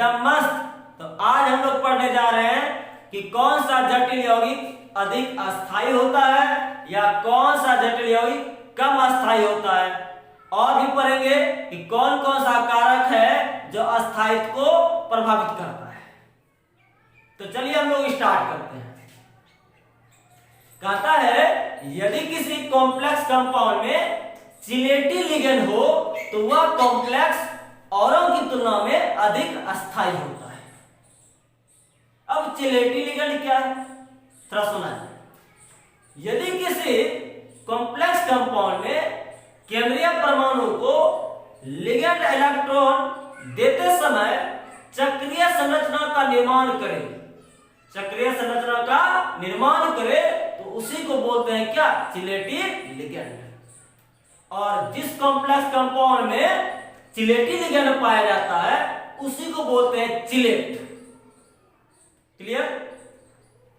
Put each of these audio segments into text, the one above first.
एकदम मस्त। तो आज हम लोग पढ़ने जा रहे हैं कि कौन सा जटिल यौगिक अधिक अस्थायी होता है या कौन सा जटिल यौगिक कम अस्थायी होता है, और भी पढ़ेंगे कि कौन कौन सा कारक है जो अस्थायित्व को प्रभावित करता है। तो चलिए हम लोग स्टार्ट करते हैं। कहता है यदि किसी कॉम्प्लेक्स कंपाउंड में चिलेटी लिगेंड हो तो वह कॉम्प्लेक्स औरों की तुलना में अधिक अस्थायी होता है। अब चिलेटी लिगेंड क्या है, थोड़ा सुना। यदि किसी कॉम्प्लेक्स कंपाउंड में केंद्रीय परमाणु को लिगेंड इलेक्ट्रॉन देते समय चक्रीय संरचना का निर्माण करे, चक्रीय संरचना का निर्माण करे तो उसी को बोलते हैं क्या, चिलेटी लिगेंड। और जिस कॉम्प्लेक्स कंपाउंड में चिलेटी लिगेंड पाया जाता है उसी को बोलते हैं चिलेट। क्लियर?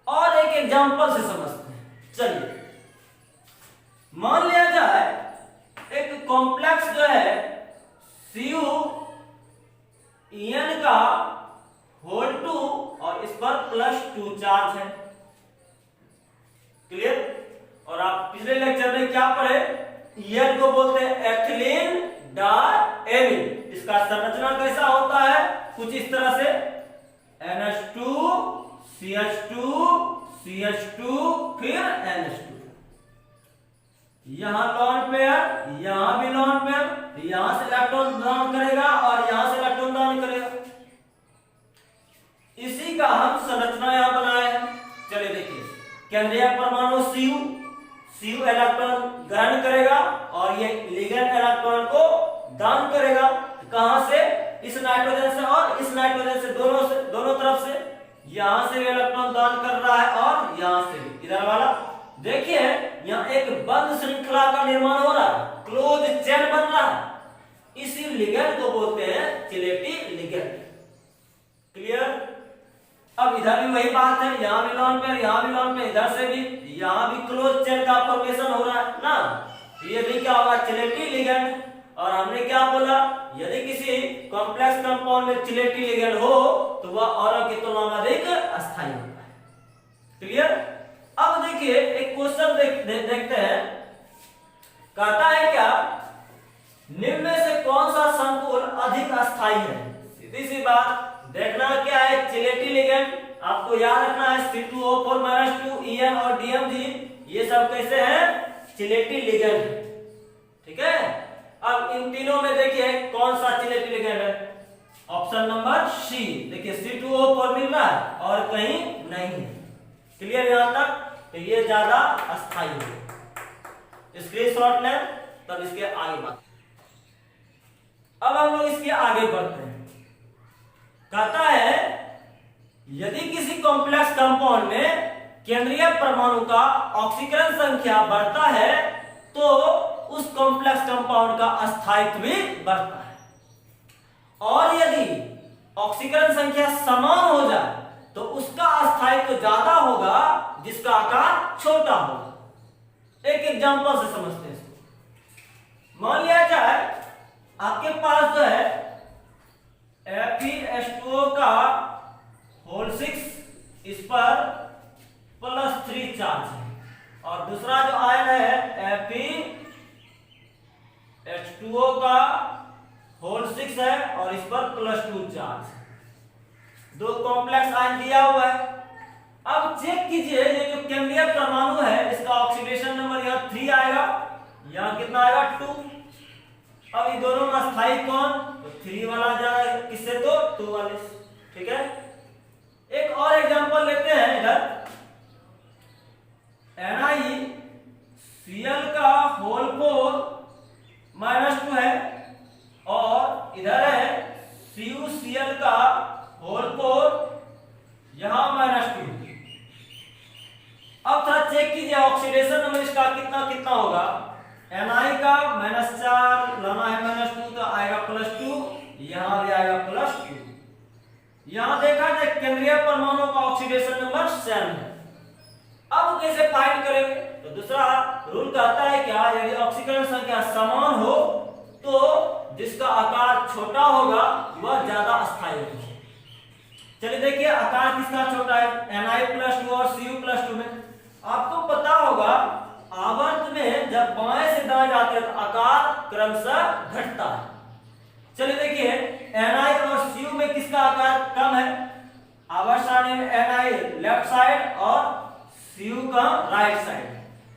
और एक एग्जांपल से समझते हैं। चलिए मान लिया जाए एक कॉम्प्लेक्स जो है CuEn का होल 2 और इस पर +2 चार्ज है। क्लियर? और आप पिछले लेक्चर में क्या पढ़े, EN को बोलते हैं एथिलीन डायमीन। इसका संरचना कैसा होता है, कुछ इस तरह से NH2 CH2 CH2 फिर NH2। यहां लॉन पेयर, यहां भी लॉन पेयर, यहां से इलेक्ट्रॉन दान करेगा और यहां से इलेक्ट्रॉन दान करेगा। इसी का हम संरचना यहां बनाए हैं। चलिए देखिए, केंद्रीय परमाणु Cu इलेक्ट्रॉन ग्रहण करेगा और ये लिगेंड इलेक्ट्रॉन को दान करेगा। कहां से, इस नाइट्रोजन से और इस नाइट्रोजन से, दोनों तरफ से। यहां से इलेक्ट्रॉन दान कर रहा है और यहां से भी, इधर वाला। देखिए यहां एक बंद श्रृंखला का निर्माण हो रहा है, क्लोज चेन बन रहा है। इसी लिगेंड को बोलते हैं चिलेटी लिगेंड। क्लियर? अब इधर भी वही बात है, यहां भी लॉन पेयर, यहां भी लॉन पेयर, इधर से भी, यहां भी क्लोज चेन का फॉर्मेशन हो रहा है ना। ये भी क्या होगा, चिलेटी लिगेंड। और हमने क्या बोला, यदि किसी कॉम्प्लेक्स कंपाउंड में चिलेटी लिगेंड हो तो वह औरों की तुलना में अधिक अस्थायी होता है। क्लियर? अब देखिए एक क्वेश्चन देखते हैं। कहता है क्या, निम्न में से कौन सा संकुल अधिक अस्थायी है। सीधी सी बात, देखना क्या है, चिलेटी लिगेंड आपको याद रखना है, C2O4 -2 EN और DMG ये सब कैसे हैं, चिलेटी लिगेंड। ठीक है? अब इन तीनों में देखिए कौन सा चिलेटी लिगेंड है, ऑप्शन नंबर C। देखिए C2O4 मिल रहा है और कहीं नहीं है। क्लियर यहां तक? तो ये ज्यादा अस्थायी है। स्क्रीनशॉट लें, तब इसके आगे बात। अब हम लोग इसके आगे बढ़ते हैं। कहता है यदि किसी कॉम्प्लेक्स कंपाउंड में केंद्रीय परमाणु का ऑक्सीकरण संख्या बढ़ता है तो उस कॉम्प्लेक्स कंपाउंड का अस्थायित्व भी बढ़ता है। और यदि ऑक्सीकरण संख्या समान हो जाए तो उसका अस्थायित्व ज्यादा होगा जिसका आकार छोटा होगा। एक एग्जांपल से समझते हैं इसको। मान लिया जाए आपके पास जो है FeH2O का होल 6, इस पर +3 चार्ज है, और दूसरा जो आयन है FeH2O का होल 6 है और इस पर +2 चार्ज है। दो कॉम्प्लेक्स आयन दिया हुआ है। अब चेक कीजिए, ये जो केंद्रीय परमाणु है इसका ऑक्सीडेशन नंबर यहाँ 3 आएगा, यहाँ कितना आएगा 2। अब ये दोनों में अस्थायी कौन, तो 3 वाला जाएगा किससे, तो 2 वाले। ठीक है? एक और एग्जांपल लेते हैं। इधर NiCl का होल 4 -2 है और इधर है CuCl का होल 4, यहां -2। अब थोड़ा चेक कीजिए ऑक्सीडेशन नंबर इसका कितना कितना होगा। Na का -4 लाना है -2 तो आएगा +2, यहां भी आएगा +2। यहां देखा जाए केंद्रीय परमाणु का ऑक्सीडेशन नंबर 7 है। अब कैसे फाइंड करेंगे, तो दूसरा रूल कहता है क्या, यदि ऑक्सीकरण संख्या समान हो तो जिसका आकार छोटा होगा वह ज्यादा अस्थायी होगा। चलिए देखिए आकार किसका छोटा है, Na+2 और Cu+2 में। आपको पता होगा आवर्त में जब बाएं से दाएं जाते हैं तो आकार क्रमशः घटता है। चलिए देखिए Na और Cu में किसका आकार कम है, आवर्त सारणी में Na लेफ्ट साइड और Cu का राइट साइड,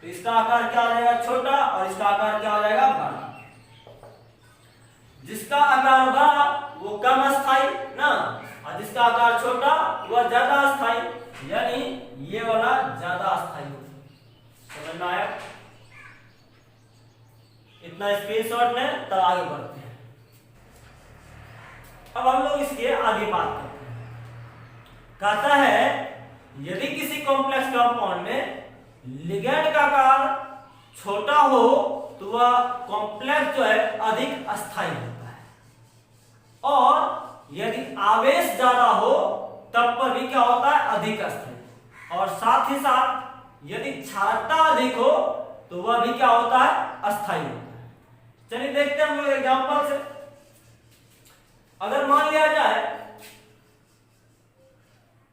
तो इसका आकार क्या हो जाएगा, छोटा, और इसका आकार क्या हो जाएगा, बड़ा। जिसका आकार बड़ा वो कम अस्थाई ना, और जिसका आकार छोटा वह ज्यादा अस्थाई, यानी ये वाला ज्यादा अस्थाई होगा। समझ में आया? इतना स्क्रीनशॉट लें तब आगे बढ़ते हैं। अब हम लोग इसके आगे बात करते हैं। कहता है यदि किसी कॉम्प्लेक्स कंपाउंड में लिगैंड का आकार छोटा हो तो वह कॉम्प्लेक्स जो है अधिक अस्थाई होता है, और यदि आवेश ज्यादा हो तब पर भी क्या होता है, अधिक अस्थाई। और साथ ही साथ यदि क्षारकता अधिक हो तो वह भी क्या होता है, अस्थाई होता है। चलिए देखते हैं हम लोग एग्जांपल से। अगर मान लिया जाए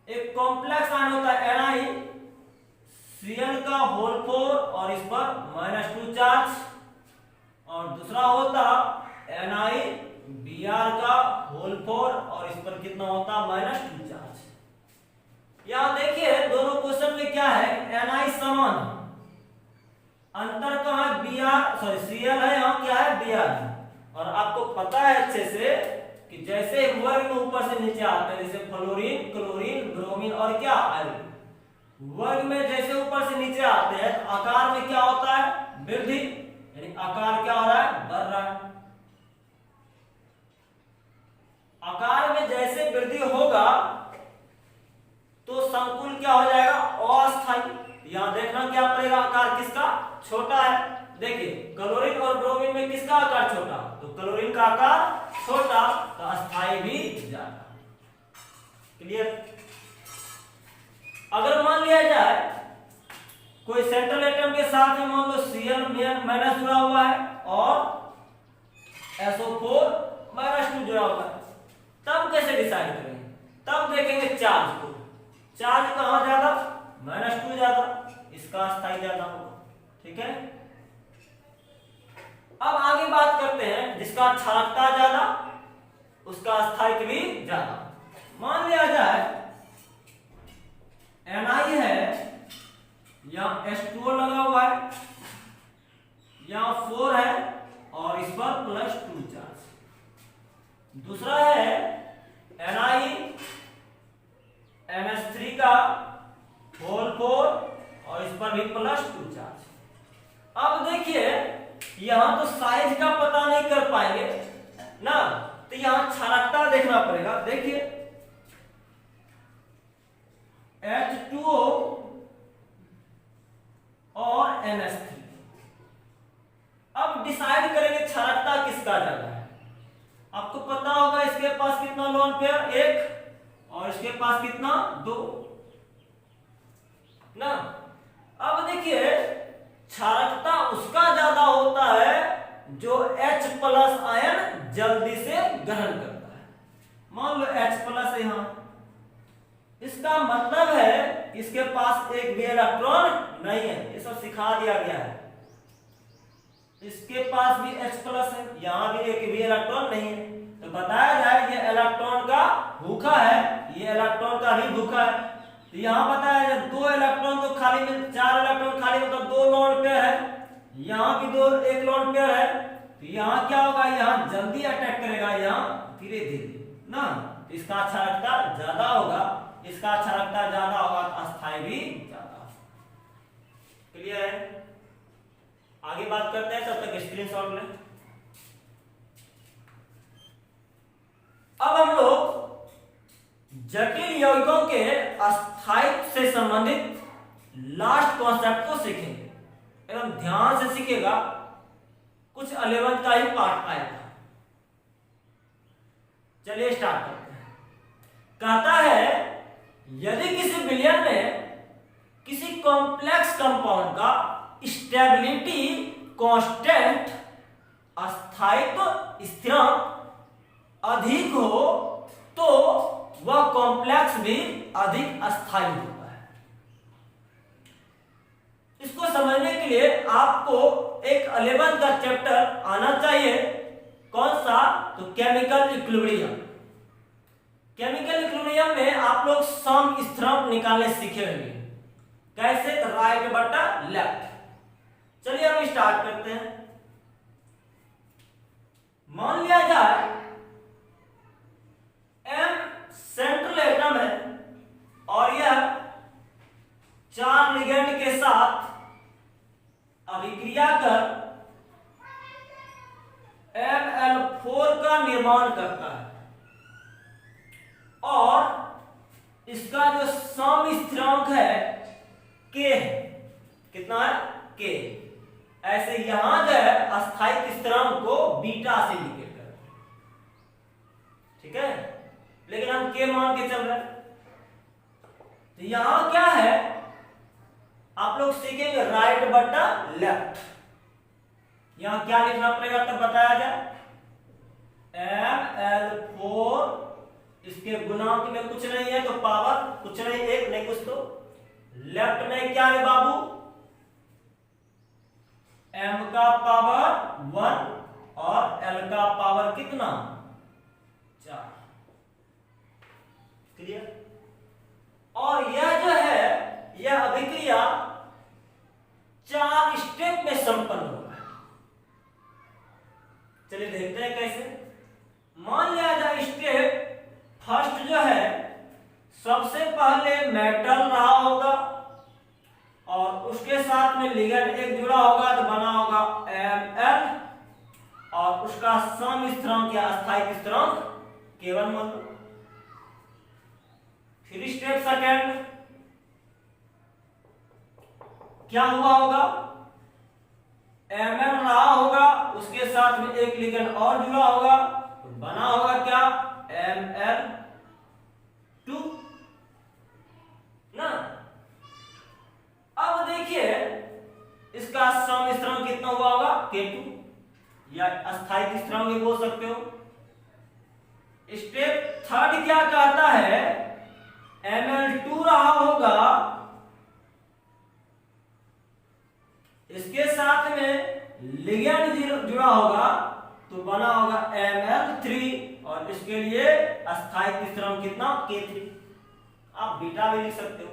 एक कॉम्प्लेक्स आयन होता है NaCl का होल 4 और इस पर -2 चार्ज, और दूसरा होता NiBr का होल 4 और इस पर कितना होता -2 चार्ज। यहां देखिए दोनों क्वेश्चन में क्या है, Na समान, अंतर कहां है, Cl है, यहां क्या है, Br है। और आपको पता है अच्छे से कि जैसे वर्ग में ऊपर से नीचे आते हैं, जैसे फ्लोरीन, क्लोरीन, ब्रोमीन और क्या आयोडीन, वर्ग में जैसे ऊपर से नीचे आते हैं तो आकार में क्या होता है, वृद्धि, यानी आकार क्या हो रहा है, बढ़ रहा है। आकार में जैसे वृद्धि होगा तो संकुल क्या हो जाएगा, अस्थाई। यहां देखना क्या पड़ेगा, आकार किसका छोटा है। देखिए क्लोरीन और ब्रोमीन में किसका आकार छोटा, तो क्लोरीन का आकार छोटा, तो अस्थाई भी ज्यादा। क्लियर? अगर मान लिया जाए कोई सेंट्रल एटम के साथ में मान लो Cl- जुड़ा हुआ है और SO4 -2 जुड़ा हुआ है, तब कैसे डिसाइड करेंगे, तब देखेंगे चार्ज को, चार्ज कहां ज्यादा, -2 ज्यादा, इसका अस्थाई ज्यादा होगा। ठीक है, अब आगे बात करते हैं जिसका क्षारकता ज्यादा उसका अस्थायित्व भी ज्यादा। मान लिया जाए Na है, यहां H2O लगा हुआ है, यहां 4 है और इस पर +2 चार्ज। दूसरा है NiNH3 का होल 4 और इस पर भी +2 चार्ज। अब देखिए यहां तो साइज का पता नहीं कर पाएंगे ना, तो यहां क्षारकता देखना पड़ेगा। देखिए H2O और NH3, अब डिसाइड करेंगे क्षारकता किसका ज्यादा है। आपको पता होगा इसके पास कितना लोन पेयर, 1, और इसके पास कितना, 2 ना। अब देखिए क्षारकता उसका ज्यादा होता है जो H+ आयन जल्दी से ग्रहण करता है। मान लो H+ यहां, इसका मतलब है इसके पास एक भी इलेक्ट्रॉन नहीं है, ये सब सिखा दिया गया है। इसके पास भी H+ है, यहां भी एक भी इलेक्ट्रॉन नहीं है, तो बताया जाए ये इलेक्ट्रॉन का भूखा है, ये इलेक्ट्रॉन का भी भूखा है। तो यहां बताया जाए 2 इलेक्ट्रॉन तो खाली में, 4 इलेक्ट्रॉन खाली, मतलब 2 लोन पेयर है, यहां भी 1 लोन पेयर है, तो यहां क्या होगा, यहां जल्दी अटैक करेगा, यहां धीरे धीरे ना, तो इसका क्षारकता ज्यादा होगा, इसका क्षारकता ज्यादा होगा, अस्थाई भी ज्यादा। क्लियर है? आगे बात करते हैं, तब तक स्क्रीनशॉट लें। अब हम लोग जटिल यौगिकों के अस्थायित्व से संबंधित लास्ट कॉन्सेप्ट को सीखेंगे, एकदम ध्यान से सीखेगा, कुछ 11 का ही पार्ट आएगा। चलिए स्टार्ट करते हैं। कहता है यदि किसी विलयन में किसी कॉम्प्लेक्स कंपाउंड का स्टेबिलिटी कांस्टेंट, अस्थायित्व स्थिरांक अधिक हो तो वह कॉम्प्लेक्स भी अधिक अस्थायी होता है। इसको समझने के लिए आपको एक 11th का चैप्टर आना चाहिए। कौन सा? तो केमिकल इक्विलिब्रियम। केमिकल इक्विलिब्रियम में आप लोग सम स्थिरांक निकालने सीखे होंगे। कैसे? राइट बटा लेफ्ट। चलिए हम स्टार्ट करते हैं। मान लिया जाए M सेंट्रल एटम है और यह 4 लिगेंड के साथ अभिक्रिया कर Ml4 का निर्माण करता है और इसका जो सम स्थिरांक है K है। कितना है? K। ऐसे यहां जो है अस्थायिक स्थिरांक को बीटा से इंडिकेट करते हैं। ठीक है, लेकिन हम K मान के चल रहे हैं। तो यहां क्या है, आप लोग सीखेंगे राइट बटा लेफ्ट। यहां क्या लिखना पड़ेगा तब बताया जाए। Ml4 इसके गुणांक में कुछ नहीं है तो पावर कुछ नहीं, एक नहीं कुछ तो लेफ्ट में क्या है बाबू? M का पावर 1 और L का पावर कितना? 4। क्लियर? और यह जो है यह अभिक्रिया 4 स्टेप में संपन्न होगा। चलिए देखते हैं कैसे। मान लिया जाए स्टेप फर्स्ट जो है सबसे पहले मेटल रहा होगा और उसके साथ में लिगेंड एक जुड़ा होगा तो बना होगा Ml और उसका सम स्थिरांक या अस्थायिक स्थिरांक K1 मान लो। फिर स्टेप सेकंड क्या हुआ होगा? Ml रहा होगा, उसके साथ में एक लिगेंड और जुड़ा होगा तो बना होगा क्या? Ml2 ना। अब देखिए इसका सम स्थिरांक कितना हुआ होगा? K2 या अस्थायिक स्थिरांक भी बोल सकते हो। स्टेप थर्ड क्या कहता है? Ml2 रहा होगा, इसके साथ में लिगेंड जुड़ा होगा तो बना होगा Ml3 और इसके लिए अस्थायिक स्थिरांक कितना? K3। आप बीटा भी लिख सकते हो।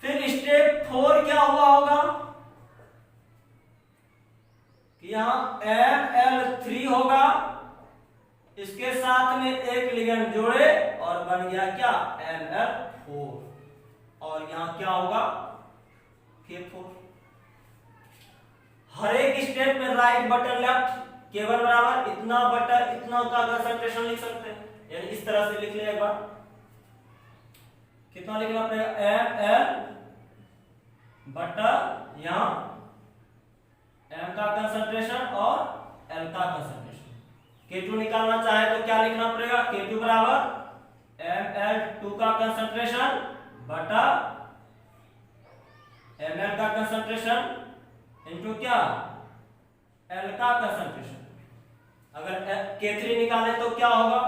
फिर स्टेप 4 क्या हुआ होगा कि यहां Ml3 होगा, इसके साथ में एक लिगेंड जोड़े और बन गया क्या? Ml4 और यहां क्या होगा? K4। हर एक स्टेप में राइट बटा लेफ्ट K1 बराबर इतना बटा इतना का कंसंट्रेशन लिख सकते हैं, यानी इस तरह से लिख ले। एक बार कितना लिखना पड़ेगा? Ml बटा यहां M का कंसंट्रेशन और L का कंसंट्रेशन। K2 निकालना चाहे तो क्या लिखना पड़ेगा? K2 बराबर Ml2 का कंसंट्रेशन बटा Ml का कंसंट्रेशन इनटू क्या? L का कंसंट्रेशन। अगर K3 निकालें तो क्या होगा?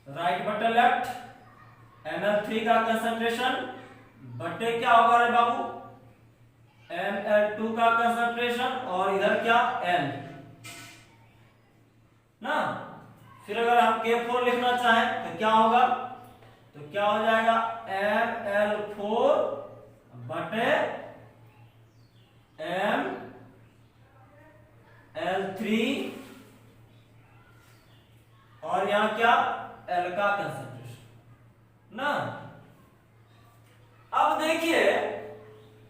राइट बटा लेफ्ट Ml3 का कंसंट्रेशन बटे क्या होगा रे बाबू? Ml2 का कंसंट्रेशन और इधर क्या? L ना। फिर अगर हम K4 लिखना चाहें तो क्या होगा? तो क्या हो जाएगा? Ml4 बटे Ml3 और यहां क्या? L का कंसंट्रेशन ना। अब देखिए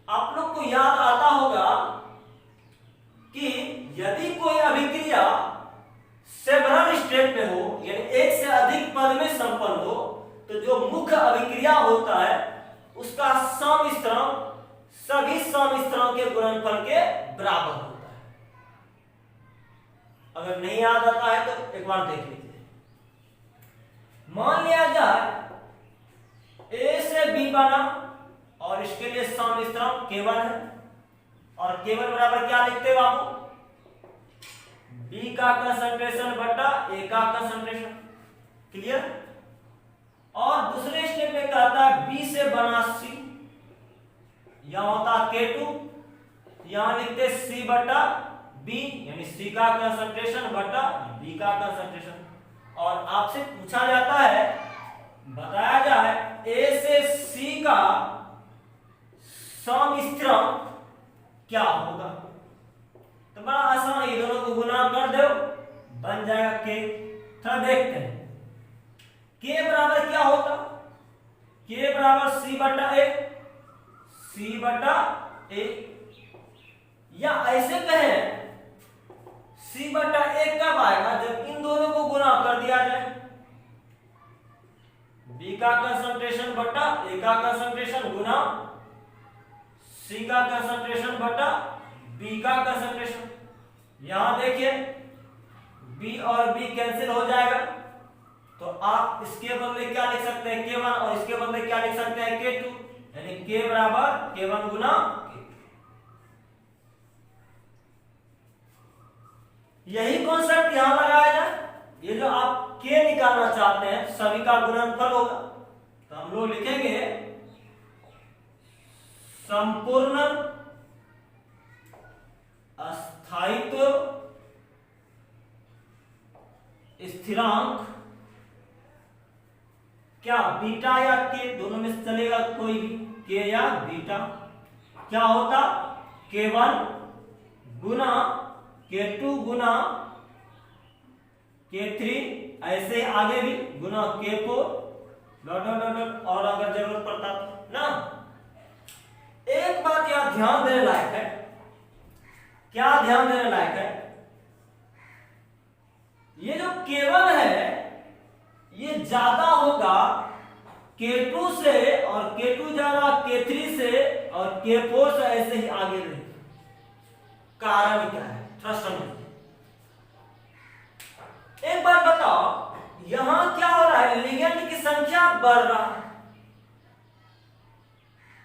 आप लोग को याद आता होगा कि यदि कोई अभिक्रिया सेवरल स्टेप में हो, यानी एक से अधिक पद में संपन्न हो, तो जो मुख्य अभिक्रिया होता है उसका सम स्थिरांक सभी सम स्थिरांक के गुणनफल के बराबर होता है। अगर नहीं याद आता है तो एक बार देख लीजिए। मान लिया जाए A से B बना और इसके लिए सम स्थिरांक K1 है और K1 बराबर क्या लिखते हो आप? B का कंसंट्रेशन बटा A का कंसंट्रेशन। क्लियर। और दूसरे स्टेप में कहता है बी से बना सी, यहां होता K2, यहां लिखते C बटा B, यानी C का कंसंट्रेशन बटा B का कंसंट्रेशन। और आपसे पूछा जाता है, बताया जाए A से C का सम स्थिरांक क्या होगा। तो बड़ा आसान है, ये दोनों को गुना कर दो, बन जाएगा K। थोड़ा देखते हैं K बराबर क्या होता, K बराबर C बटा A, C बटा A, या ऐसे कहें C बटा A कब आएगा, जब इन दोनों को गुना कर दिया जाए, B का कंसंट्रेशन बटा A का कंसंट्रेशन गुना C का कंसंट्रेशन बटा B का कंसंट्रेशन। यहां देखिए B और B कैंसिल हो जाएगा, तो आप इसके बदले क्या लिख सकते हैं K1, और इसके बदले क्या लिख सकते हैं K2, यानी K बराबर K1 गुना K2। यही कॉन्सेप्ट यहां लगाया जाए, ये जो आप K निकालना चाहते हैं सभी का गुणनफल होगा, तो हम लोग लिखेंगे संपूर्ण स्थायित्व स्थिरांक, क्या बीटा या K, दोनों में से चलेगा कोई भी, K या बीटा, क्या होता K1 गुना K2 गुना K3, ऐसे आगे भी गुना K4 डॉट डॉट डॉट, और अगर जरूरत पड़ता तो ना। एक बात यहां ध्यान देने लायक है, क्या ध्यान देने लायक है, ये जो K1 है ये ज्यादा होगा K2 से, और K2 ज्यादा K3 से, और K4 से ऐसे ही आगे रहे। कारण क्या है थोड़ा समझिए। एक बार बताओ, यहां क्या हो रहा है, लिगेंड की संख्या बढ़ रहा है,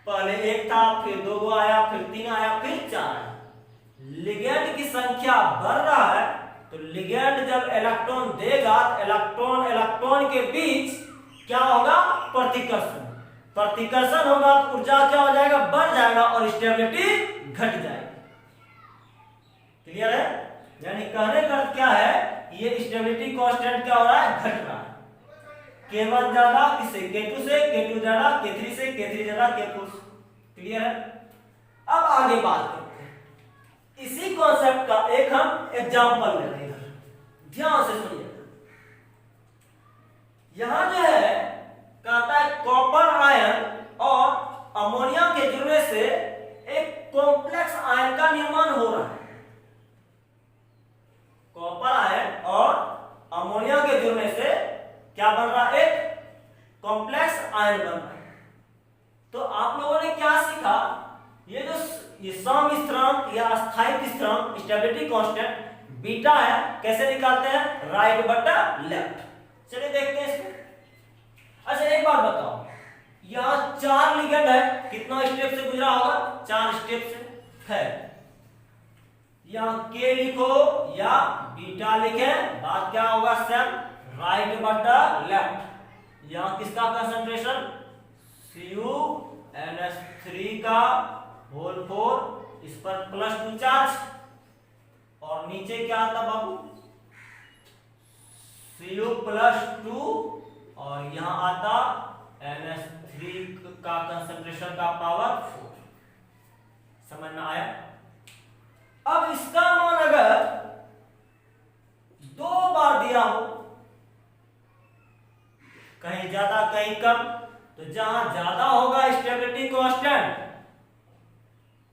पहले एक था, फिर 2 आया, फिर 3 आया, फिर 4 आया, लिगेंड की संख्या बढ़ रहा है, तो लिगेंड जब इलेक्ट्रॉन देगा तो इलेक्ट्रॉन इलेक्ट्रॉन के बीच क्या होगा, प्रतिकर्षण, प्रतिकर्षण होगा तो ऊर्जा क्या हो जाएगा, बढ़ जाएगा, और स्टेबिलिटी घट जाएगी। क्लियर है, यानी कहने का क्या है, ये स्टेबिलिटी कांस्टेंट क्या हो रहा है, घट रहा है। K1 ज्यादा किससे, K2 से, K2 ज्यादा K3 से, K3 ज्यादा K4 से। क्लियर है। अब आगे बात करते हैं, इसी कॉन्सेप्ट का एक हम एग्जांपल ले रहे हैं, ध्यान से सुनिए। यहां जो है कहता है कॉपर आयन और अमोनिया के जुड़ने से एक कॉम्प्लेक्स आयन का निर्माण हो रहा है। कॉपर आयन और अमोनिया के जुड़ने से क्या बन रहा है, एक कॉम्प्लेक्स आयन बन रहा है। तो आप लोगों ने क्या सीखा, ये जो ये सम स्थिरांक या स्थायित्व स्थिरांक स्टेबिलिटी कांस्टेंट बीटा है, कैसे निकालते हैं, राइट बटा लेफ्ट। चलिए देखते हैं इसको। अच्छा एक बात बताओ, यहां 4 लिगेंड है, कितना स्टेप से गुजरा होगा, 4 स्टेप से है। यहां K लिखो या बीटा लिखे, बात क्या होगा सेम, राइट बटा लेफ्ट। यहां किसका कंसंट्रेशन, CuNH3 का होल 4, इस पर +2 चार्ज, और नीचे क्या आता बाबू, Cu+2, और यहां आता NH3 का कंसंट्रेशन का पावर 4। समझ में आया। अब इसका मान अगर 2 बार दिया हो, कहीं ज्यादा कहीं कम, तो जहां ज्यादा होगा स्टेबिलिटी कांस्टेंट,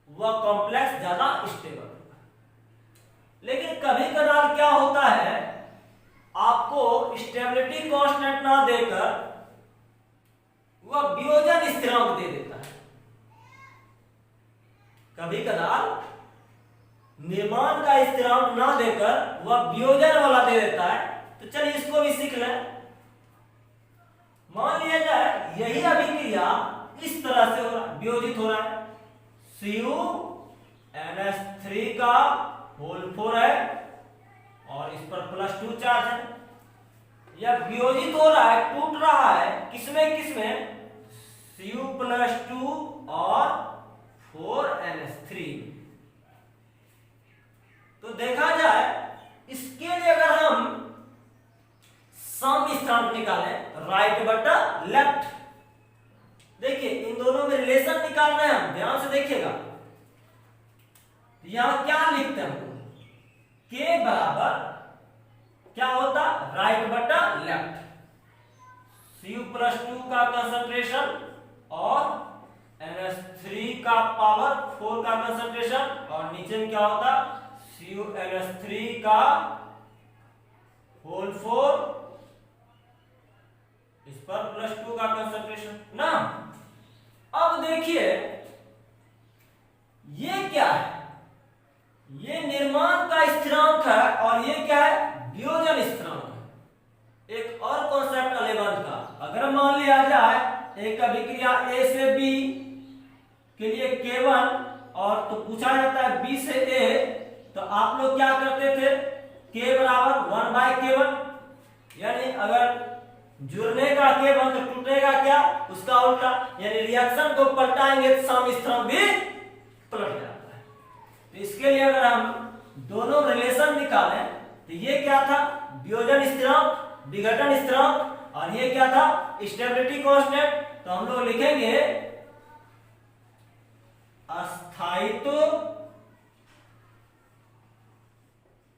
वह कॉम्प्लेक्स ज्यादा स्टेबल होगा। लेकिन कभी कभार क्या होता है, आपको स्टेबिलिटी कांस्टेंट ना देकर वह वियोजन स्थिरांक दे देता है। कभी कभार निर्माण का स्थिरांक ना देकर वह वियोजन वाला दे देता है। तो चलिए इसको भी सीख लें। मान लिया जाए यही अभिक्रिया इस तरह से हो रहा है, वियोजित हो रहा है, CuNH3 का होल 4 है और इस पर +2 चार्ज है। या वियोजित हो रहा है, टूट रहा है, किसमें किसमें, Cu+2 और 4NH3। तो देखा जाए इसके लिए अगर हम सम स्थिरांक निकालें, राइट बटा लेफ्ट, देखिए इन दोनों में रिलेशन निकालना है, हम ध्यान से देखिएगा। यहां क्या लिखते हैं हम, के बराबर क्या होता, राइट बटा लेफ्ट, Cu+2 का कंसंट्रेशन और NH3 का पावर 4 का कंसंट्रेशन, और नीचे में क्या होता, CuNH3 का होल 4 इस पर +2 का कंसंट्रेशन ना। अब देखिए ये क्या है, ये निर्माण का स्थिरांक है और ये क्या है, वियोजन स्थिरांक है। एक और कॉन्सेप्ट अलेवंथ का, अगर मान लिया जाए एक अभिक्रिया A से B के लिए K1 और तो पूछा जाता है B से A, तो आप लोग क्या करते थे, K बराबर 1/K1, यानी अगर जुड़ने का K1 तो टूटेगा क्या, उसका उल्टा, यानी रिएक्शन को पलटाएंगे तो सम स्थिरांक भी पलट जाता है। तो इसके लिए अगर हम दोनों रिलेशन निकालें तो ये क्या था, वियोजन स्थिरांक, विघटन स्थिरांक, और ये क्या था, स्टेबिलिटी कांस्टेंट। तो हम लोग लिखेंगे अस्थायित्व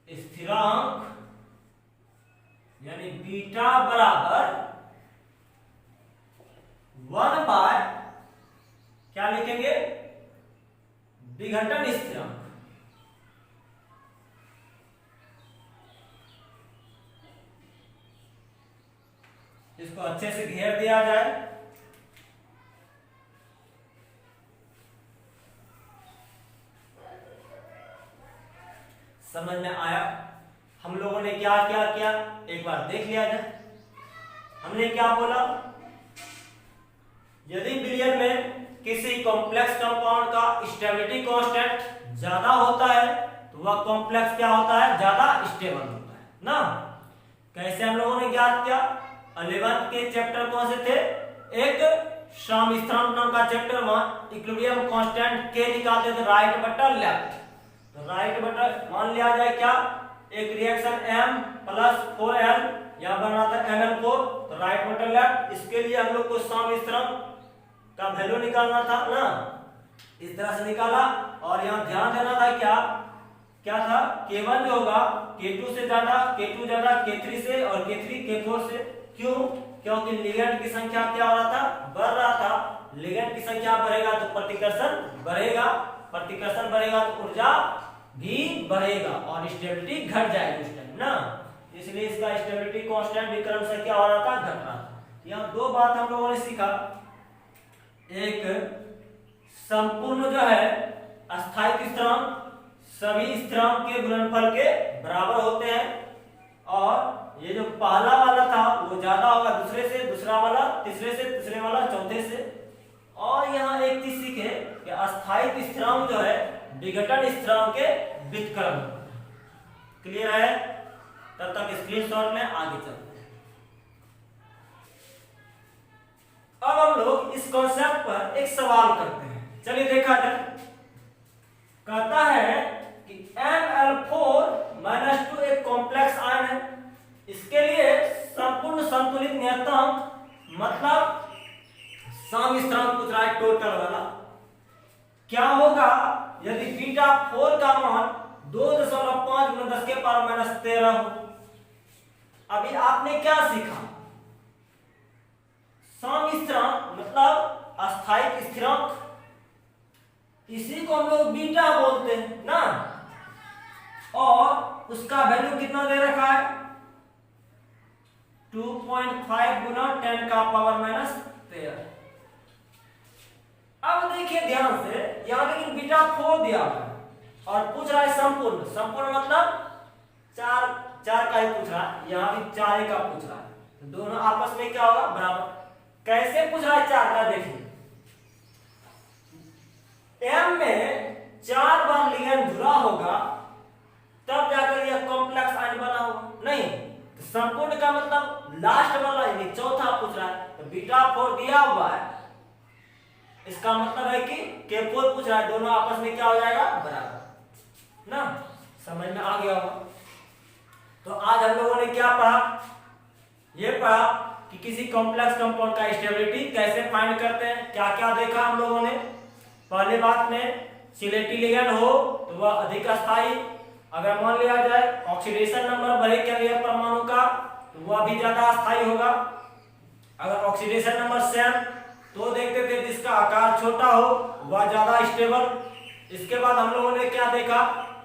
स्थिरांक यानी बीटा बराबर 1 बाय क्या लिखेंगे, विघटन स्थिरांक। इसको अच्छे से घेर दिया जाए। समझ में आया हम लोगों ने क्या क्या किया, एक बार देख लिया जाए। हमने क्या बोला, यदि विलयन में किसी कॉम्प्लेक्स कंपाउंड का स्टेबिलिटी कांस्टेंट ज्यादा होता है तो वह कॉम्प्लेक्स क्या होता है, ज्यादा स्टेबल होता है ना। कैसे हम लोगों ने ज्ञात किया, 11th के चैप्टर कौन से थे, एक सम स्थिरांक नाम का चैप्टर, वहां इक्विलिब्रियम कांस्टेंट के निकालते थे राइट बटा लेफ्ट। तो राइट बटा मान लिया जाए क्या, एक रिएक्शन M प्लस 4L यहां बन रहा था Ml4, तो राइट बटा लेफ्ट। इसके लिए हम लोग को सम स्थिरांक का वैल्यू निकालना था ना, इस तरह से निकाला। और यहां ध्यान देना था क्या क्या था, K1 जो होगा K2 से ज्यादा, K2 ज्यादा K3 से, और K3 K4 से। क्यों, क्योंकि लिगेंड की संख्या क्या हो रहा था, बढ़ रहा था। लिगेंड की संख्या बढ़ेगा तो प्रतिकर्षण बढ़ेगा, प्रतिकर्षण बढ़ेगा तो ऊर्जा भी बढ़ेगा और स्टेबिलिटी घट जाएगी उस टाइम ना। इसलिए इसका स्टेबिलिटी कांस्टेंट भी क्रमशः क्या हो रहा था, घट रहा था। यहाँ दो बात हम लोगों ने सीखा, एक संपूर्ण जो है अस्थायी स्थिरांक सभी स्थिरांक के गुणनफल के बराबर होते हैं, और ये जो पहला वाला था वो ज्यादा होगा दूसरे से, दूसरा वाला तीसरे से, तीसरे वाला चौथे से। और यहाँ एक चीज सीखे कि अस्थायी स्थिरांक जो है विघटन स्थिरांक के व्युत्क्रम। क्लियर है, तब तक स्क्रीनशॉट में आगे चलते हैं। अब हम लोग इस कॉन्सेप्ट पर एक सवाल करते हैं, चलिए देखा जाए। कहता है कि Ml4-2 एक कॉम्प्लेक्स आयन है, इसके लिए संपूर्ण संतुलित नियतांक मतलब सम स्थिरांक पूछ रहा है टोटल वाला, क्या होगा यदि बीटा 4 का मान 2.5 × 10⁻⁻13 हो। अभी आपने क्या सीखा, सम स्थिरांक मतलब अस्थायी स्थिरांक, इसी को हम लोग बीटा बोलते हैं ना, और उसका वैल्यू कितना दे रखा है, 2.5 × 10⁻⁻13। अब देखिए ध्यान से, यहां लेकिन बीटा 4 दिया हुआ है और पूछ रहा है संपूर्ण, संपूर्ण मतलब चार का ही पूछ रहा है, यहां भी 4 का पूछ रहा है, तो दोनों आपस में क्या होगा, बराबर। कैसे पूछ रहा है 4 का, देखिए M में 4 बार लिगेंड जुड़ा होगा तब जाकर यह कॉम्प्लेक्स आयन बना होगा, नहीं तो संपूर्ण का मतलब लास्ट वाला यानी चौथा पूछ रहा है, तो बीटा 4 दिया हुआ है, इसका मतलब है कि K4 पूछ रहा है, दोनों आपस में क्या हो जाएगा, बराबर ना। समझ में आ गया होगा। तो आज हम लोगों ने क्या पढ़ा, ये पढ़ा कि किसी कॉम्प्लेक्स कंपाउंड का स्टेबिलिटी कैसे फाइंड करते हैं। क्या क्या देखा हम लोगों ने, पहले बात में सिलेक्टिव लिगैंड हो तो वह अधिक अस्थायी, अगर मान लिया जाए ऑक्सीडेशन नंबर बढ़े कैरियर परमाणु का तो वह भी ज्यादा अस्थायी होगा। अगर ऑक्सीडेशन नंबर सेम तो देखते थे जिसका आकार छोटा हो वह ज्यादा स्टेबल। इसके बाद हम लोगों ने क्या देखा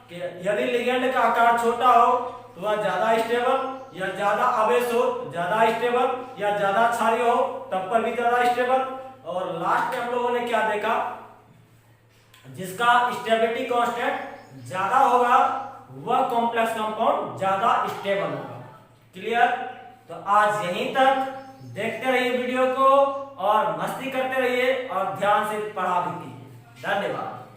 कि यदि लिगैंड का आकार छोटा हो तो वह ज्यादा स्टेबल, या ज्यादा आवेश हो ज्यादा स्टेबल, या ज्यादा क्षारीय हो तब पर भी ज्यादा स्टेबल। और लास्ट में हम लोगों ने क्या देखा, जिसका स्टेबिलिटी कांस्टेंट ज्यादा होगा वह कॉम्प्लेक्स कंपाउंड ज्यादा स्टेबल होगा। क्लियर। तो आज यहीं तक, देखते रहिए वीडियो को और मस्ती करते रहिए और ध्यान से पढ़ा भी कीजिए। धन्यवाद।